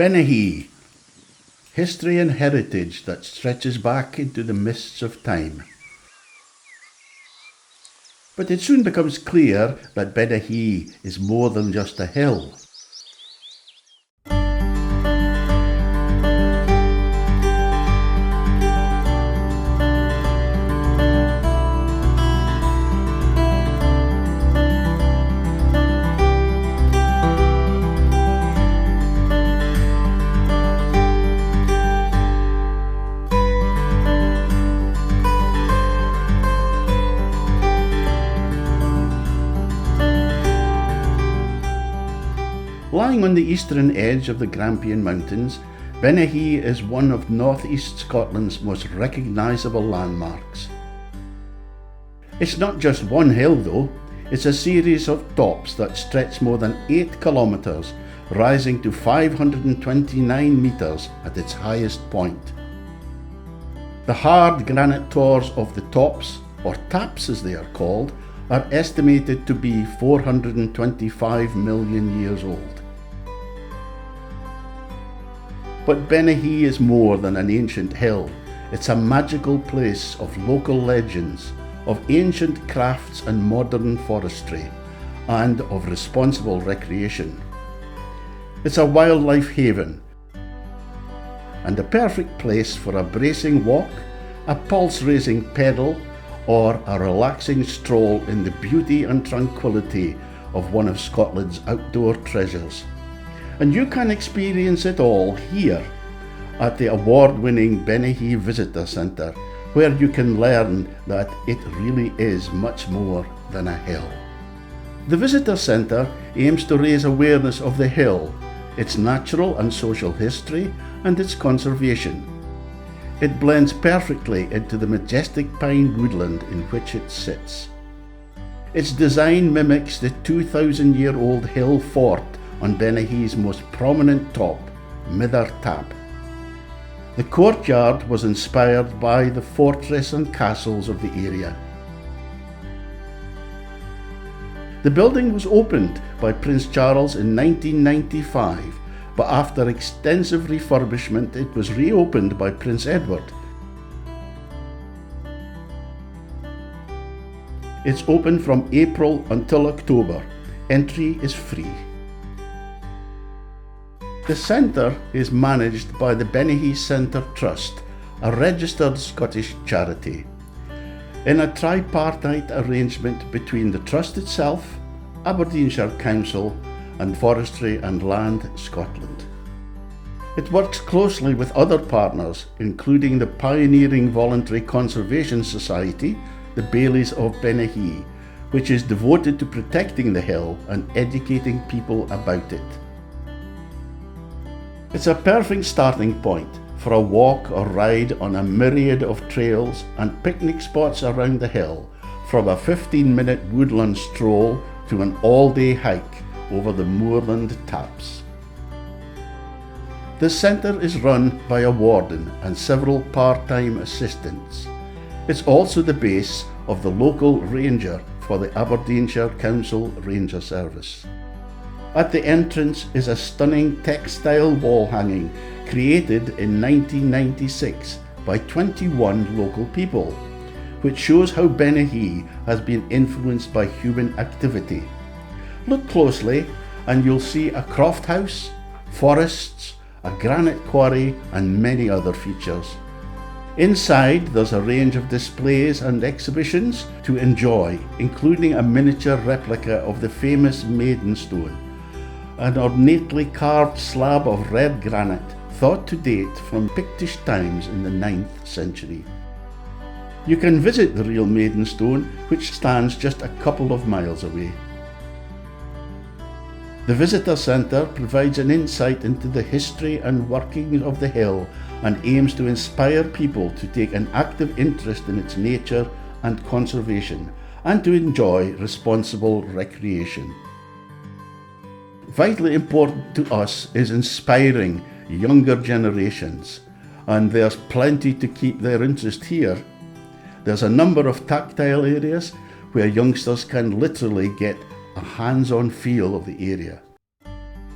Bennachie, history and heritage that stretches back into the mists of time. But it soon becomes clear that Bennachie is more than just a hill. Lying on the eastern edge of the Grampian Mountains, Bennachie is one of northeast Scotland's most recognisable landmarks. It's not just one hill though, it's a series of tops that stretch more than 8 kilometres, rising to 529 metres at its highest point. The hard granite tors of the tops, or taps as they are called, are estimated to be 425 million years old. But Bennachie is more than an ancient hill. It's a magical place of local legends, of ancient crafts and modern forestry, and of responsible recreation. It's a wildlife haven, and a perfect place for a bracing walk, a pulse-raising pedal, or a relaxing stroll in the beauty and tranquility of one of Scotland's outdoor treasures. And you can experience it all here at the award-winning Bennachie Visitor Centre, where you can learn that it really is much more than a hill. The Visitor Centre aims to raise awareness of the hill, its natural and social history, and its conservation. It blends perfectly into the majestic pine woodland in which it sits. Its design mimics the 2,000-year-old hill fort on Bennachie's most prominent top, Mither Tap. The courtyard was inspired by the fortress and castles of the area. The building was opened by Prince Charles in 1995, but after extensive refurbishment it was reopened by Prince Edward. It's open from April until October. Entry is free. The centre is managed by the Bennachie Centre Trust, a registered Scottish charity, in a tripartite arrangement between the Trust itself, Aberdeenshire Council and Forestry and Land Scotland. It works closely with other partners, including the pioneering Voluntary Conservation Society, the Bailies of Bennachie, which is devoted to protecting the hill and educating people about it. It's a perfect starting point for a walk or ride on a myriad of trails and picnic spots around the hill, from a 15-minute woodland stroll to an all-day hike over the moorland taps. The centre is run by a warden and several part-time assistants. It's also the base of the local ranger for the Aberdeenshire Council Ranger Service. At the entrance is a stunning textile wall hanging created in 1996 by 21 local people, which shows how Bennachie has been influenced by human activity. Look closely and you'll see a croft house, forests, a granite quarry and many other features. Inside there's a range of displays and exhibitions to enjoy, including a miniature replica of the famous Maiden Stone, an ornately carved slab of red granite thought to date from Pictish times in the 9th century. You can visit the real Maiden Stone, which stands just a couple of miles away. The Visitor Centre provides an insight into the history and workings of the hill and aims to inspire people to take an active interest in its nature and conservation, and to enjoy responsible recreation. Vitally important to us is inspiring younger generations, and there's plenty to keep their interest here. There's a number of tactile areas where youngsters can literally get a hands-on feel of the area.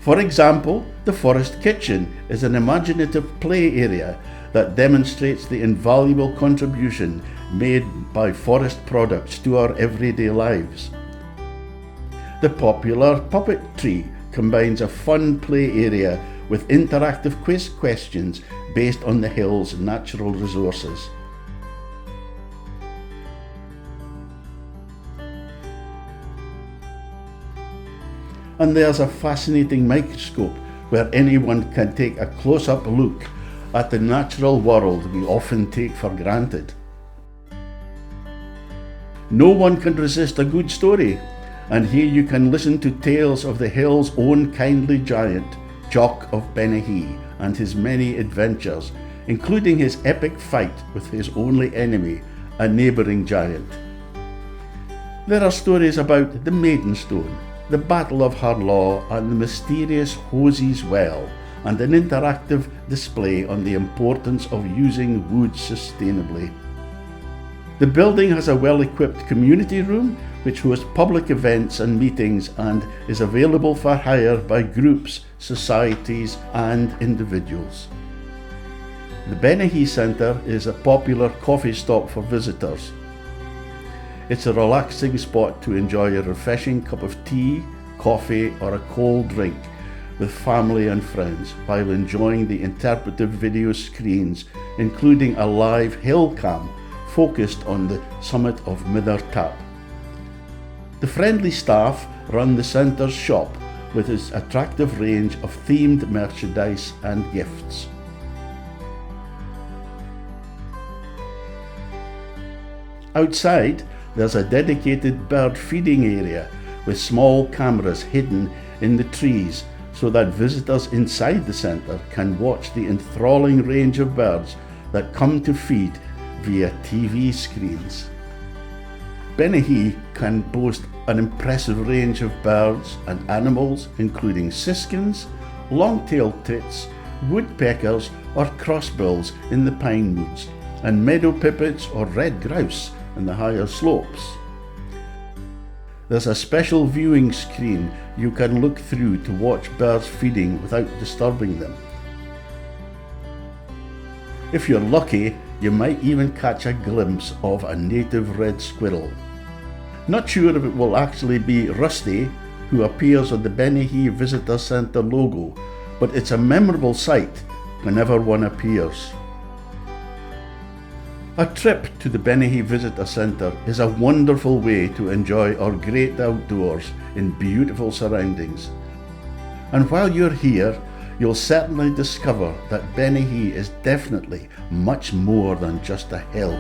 For example, the Forest Kitchen is an imaginative play area that demonstrates the invaluable contribution made by forest products to our everyday lives. The popular Puppet Tree combines a fun play area with interactive quiz questions based on the hill's natural resources. And there's a fascinating microscope where anyone can take a close-up look at the natural world we often take for granted. No one can resist a good story, and here you can listen to tales of the hill's own kindly giant, Jock of Bennachie, and his many adventures, including his epic fight with his only enemy, a neighbouring giant. There are stories about the Maidenstone, the Battle of Harlaw, and the mysterious Hosie's Well, and an interactive display on the importance of using wood sustainably. The building has a well-equipped community room which hosts public events and meetings and is available for hire by groups, societies and individuals. The Bennachie Centre is a popular coffee stop for visitors. It's a relaxing spot to enjoy a refreshing cup of tea, coffee or a cold drink with family and friends while enjoying the interpretive video screens, including a live hill cam focused on the summit of Mither Tap. The friendly staff run the centre's shop with its attractive range of themed merchandise and gifts. Outside, there's a dedicated bird feeding area with small cameras hidden in the trees so that visitors inside the centre can watch the enthralling range of birds that come to feed via TV screens. Bennachie can boast an impressive range of birds and animals, including siskins, long-tailed tits, woodpeckers or crossbills in the pine woods, and meadow pipits or red grouse in the higher slopes. There's a special viewing screen you can look through to watch birds feeding without disturbing them. If you're lucky, you might even catch a glimpse of a native red squirrel. Not sure if it will actually be Rusty, who appears on the Bennachie Visitor Centre logo, but it's a memorable sight whenever one appears. A trip to the Bennachie Visitor Centre is a wonderful way to enjoy our great outdoors in beautiful surroundings. And while you're here, you'll certainly discover that Bennachie is definitely much more than just a hill.